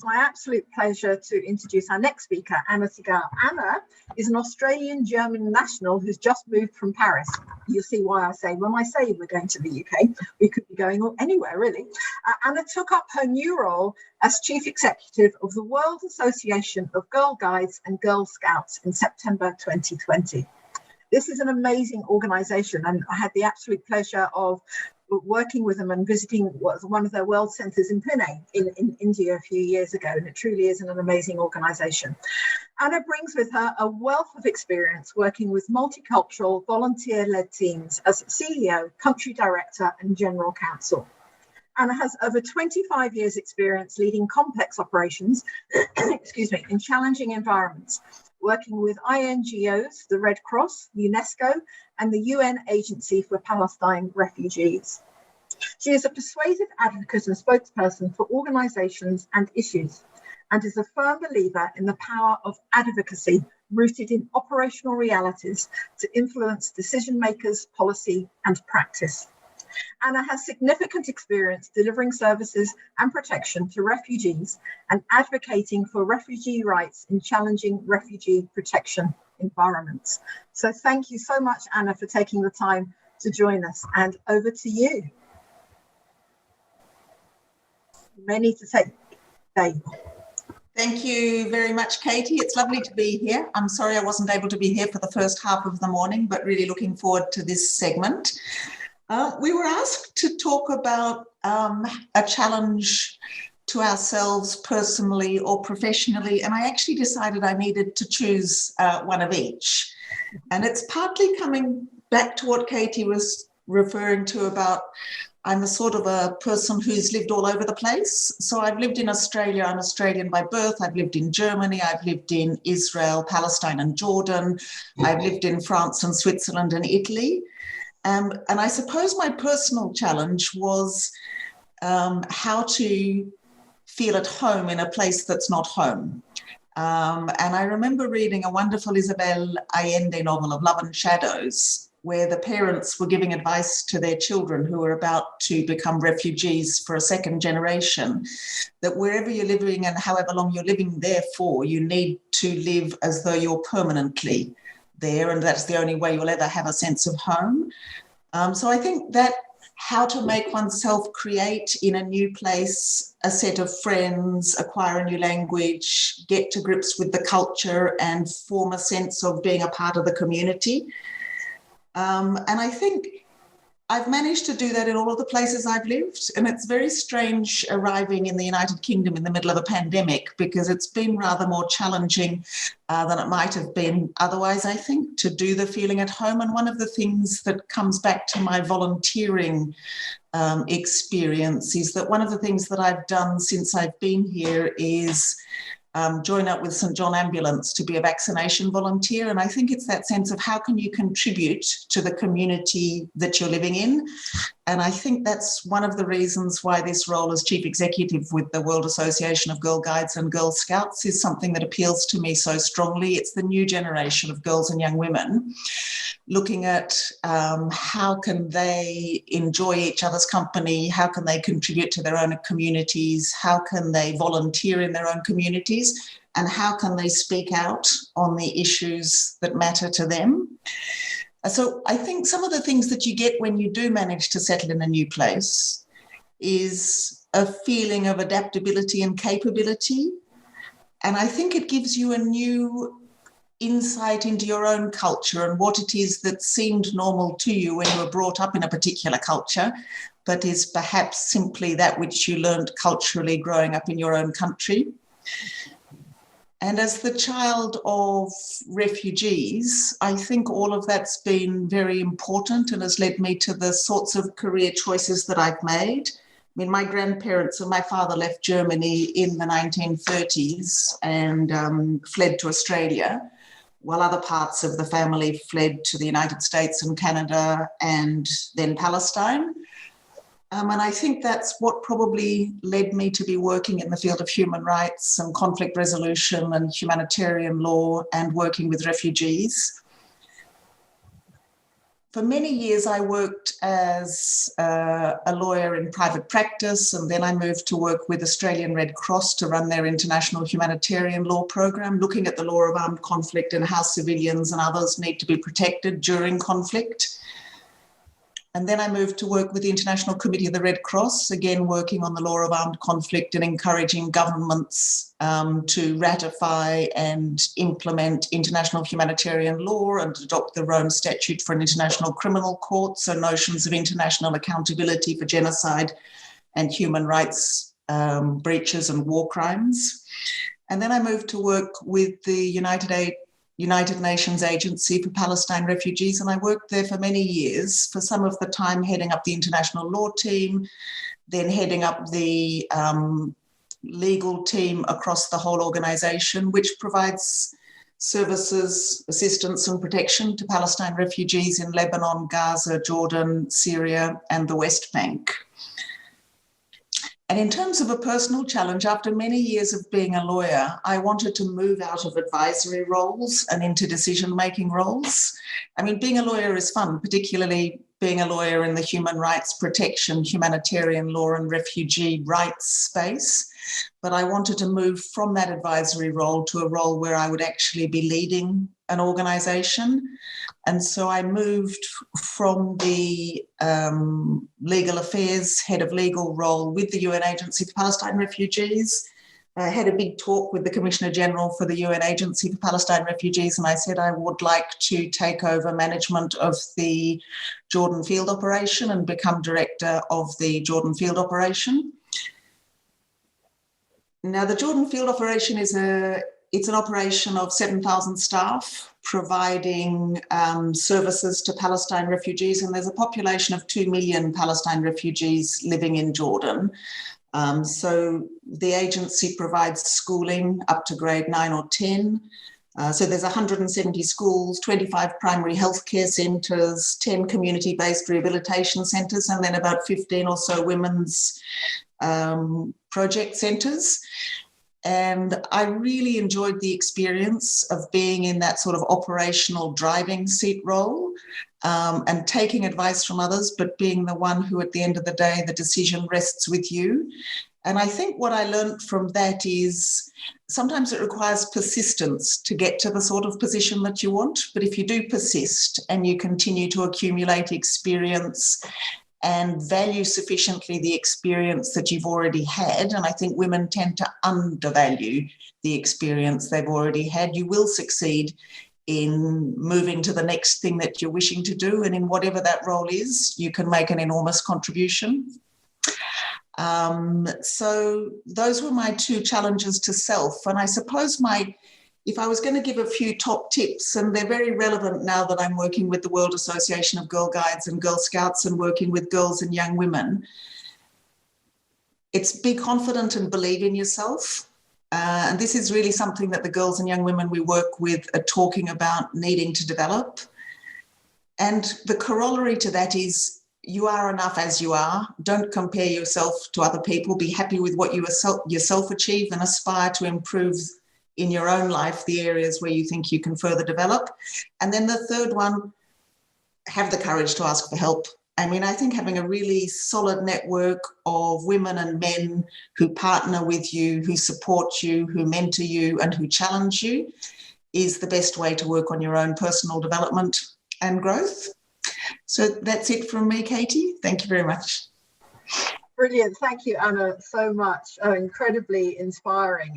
My absolute pleasure to introduce our next speaker, Anna Segall. Anna is an Australian-German national who's just moved from Paris. You'll see why I say, when I say we're going to the UK, we could be going anywhere, really. Anna took up her new role as Chief Executive of the World Association of Girl Guides and Girl Scouts in September 2020. This is an amazing organisation, and I had the absolute pleasure of working with them and visiting one of their world centres in Pune in India a few years ago, and it truly is an amazing organisation. Anna brings with her a wealth of experience working with multicultural volunteer-led teams as CEO, country director and general counsel. Anna has over 25 years experience leading complex operations in challenging environments, working with INGOs, the Red Cross, UNESCO, and the UN Agency for Palestine Refugees. She is a persuasive advocate and spokesperson for organisations and issues, and is a firm believer in the power of advocacy rooted in operational realities to influence decision makers, policy, and practice. Anna has significant experience delivering services and protection to refugees and advocating for refugee rights in challenging refugee protection environments. So thank you so much, Anna, for taking the time to join us, and over to you. You may need to take Dave. Thank you very much, Katie. It's lovely to be here. I'm sorry I wasn't able to be here for the first half of the morning, but really looking forward to this segment. We were asked to talk about a challenge to ourselves personally or professionally, and I actually decided I needed to choose one of each. And it's partly coming back to what Katie was referring to about I'm a sort of a person who's lived all over the place. So I've lived in Australia. I'm Australian by birth. I've lived in Germany. I've lived in Israel, Palestine and Jordan. I've lived in France and Switzerland and Italy. And I suppose my personal challenge was how to feel at home in a place that's not home. And I remember reading a wonderful Isabel Allende novel of Love and Shadows, where the parents were giving advice to their children who were about to become refugees for a second generation, that wherever you're living and however long you're living there for, you need to live as though you're permanently there, and that's the only way you'll ever have a sense of home. So I think that how to make oneself create in a new place a set of friends, acquire a new language, get to grips with the culture and form a sense of being a part of the community. And I think I've managed to do that in all of the places I've lived. And it's very strange arriving in the United Kingdom in the middle of a pandemic, because it's been rather more challenging than it might have been otherwise, I think, to do the feeling at home. And one of the things that comes back to my volunteering experience is that one of the things that I've done since I've been here is join up with St John Ambulance to be a vaccination volunteer. And I think it's that sense of how can you contribute to the community that you're living in. And I think that's one of the reasons why this role as Chief Executive with the World Association of Girl Guides and Girl Scouts is something that appeals to me so strongly. It's the new generation of girls and young women looking at how can they enjoy each other's company, how can they contribute to their own communities, how can they volunteer in their own communities, and how can they speak out on the issues that matter to them. So I think some of the things that you get when you do manage to settle in a new place is a feeling of adaptability and capability. And I think it gives you a new insight into your own culture and what it is that seemed normal to you when you were brought up in a particular culture, but is perhaps simply that which you learned culturally growing up in your own country. And as the child of refugees, I think all of that's been very important and has led me to the sorts of career choices that I've made. I mean, my grandparents and my father left Germany in the 1930s and fled to Australia, while other parts of the family fled to the United States and Canada and then Palestine. And I think that's what probably led me to be working in the field of human rights and conflict resolution and humanitarian law and working with refugees. For many years, I worked as a lawyer in private practice, and then I moved to work with Australian Red Cross to run their international humanitarian law program, looking at the law of armed conflict and how civilians and others need to be protected during conflict. And then I moved to work with the International Committee of the Red Cross, again working on the law of armed conflict and encouraging governments to ratify and implement international humanitarian law and adopt the Rome Statute for an International Criminal Court, so notions of international accountability for genocide and human rights breaches and war crimes. And then I moved to work with the United Nations Agency for Palestine Refugees, and I worked there for many years, for some of the time heading up the international law team, then heading up the legal team across the whole organisation, which provides services, assistance and protection to Palestine refugees in Lebanon, Gaza, Jordan, Syria and the West Bank. And in terms of a personal challenge, after many years of being a lawyer, I wanted to move out of advisory roles and into decision-making roles. I mean, being a lawyer is fun, particularly being a lawyer in the human rights protection, humanitarian law and refugee rights space. But I wanted to move from that advisory role to a role where I would actually be leading an organisation. And so I moved from the legal affairs, head of legal role with the UN Agency for Palestine Refugees. I had a big talk with the Commissioner General for the UN Agency for Palestine Refugees, and I said I would like to take over management of the Jordan Field Operation and become director of the Jordan Field Operation. Now, the Jordan Field Operation is it's an operation of 7,000 staff providing services to Palestine refugees, and there's a population of 2 million Palestine refugees living in Jordan. So the agency provides schooling up to grade 9 or 10. So there's 170 schools, 25 primary healthcare centres, 10 community-based rehabilitation centres, and then about 15 or so women's project centres. And I really enjoyed the experience of being in that sort of operational driving seat role and taking advice from others, but being the one who, at the end of the day, the decision rests with you. And I think what I learned from that is sometimes it requires persistence to get to the sort of position that you want. But if you do persist and you continue to accumulate experience and value sufficiently the experience that you've already had, and I think women tend to undervalue the experience they've already had, you will succeed in moving to the next thing that you're wishing to do. And in whatever that role is, you can make an enormous contribution. So those were my two challenges to self. And I suppose if I was going to give a few top tips, and they're very relevant now that I'm working with the World Association of Girl Guides and Girl Scouts and working with girls and young women, it's be confident and believe in yourself. And this is really something that the girls and young women we work with are talking about needing to develop. And the corollary to that is you are enough as you are. Don't compare yourself to other people. Be happy with what you yourself achieve and aspire to improve in your own life the areas where you think you can further develop. And then the third one, have the courage to ask for help. I mean, I think having a really solid network of women and men who partner with you, who support you, who mentor you, and who challenge you is the best way to work on your own personal development and growth. So that's it from me, Katie. Thank you very much. Brilliant. Thank you, Anna, so much. Incredibly inspiring.